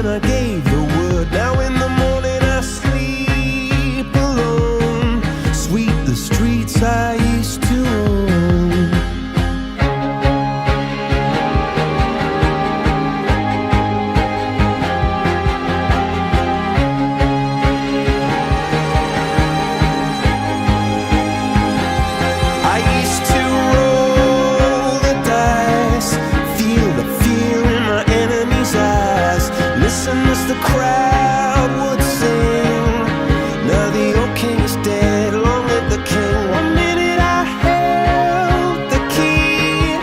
when I gave the word. Now in the morning I sleep alone. Sweep the streets I used to own. I used to roll the dice, feel the fear in my enemy's eyes, listen as the crowd would sing. Now the old king is dead, long live the king. One minute I held the key,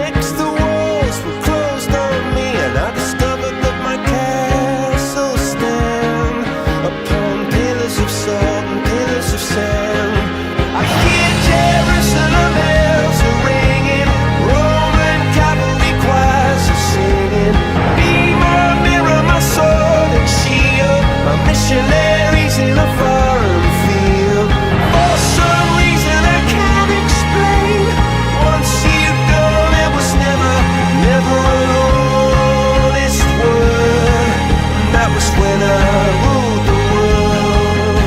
next the walls were closed on me, and I discovered that my castle stand upon pillars of salt and pillars of sand. I hear Jerusalem bells are ringing, Roman cavalry choirs are singing. Be my mirror, my sword and shield, my missionaries in a foreign field. For some reason I can't explain, once you've gone it was never, never an honest word. And that was when I ruled the world.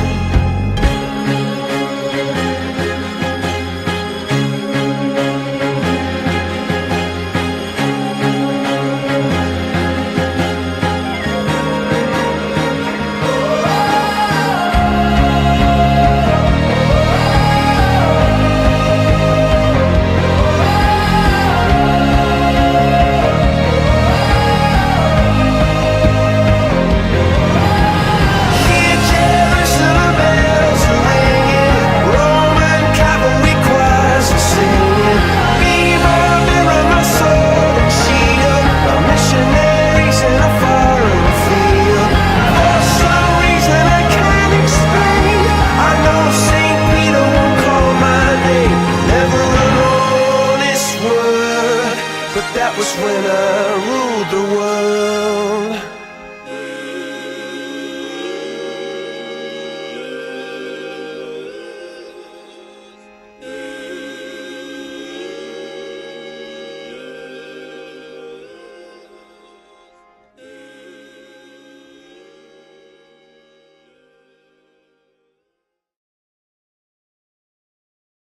Hear Jerusalem bells are ringing, Roman cavalry choirs are singing. Be my mirror, my sword and shield, my missionaries in a foreign field. For some reason I can't explain, I know St. Peter won't call my name, never an honest word. But that was when I ruled the world.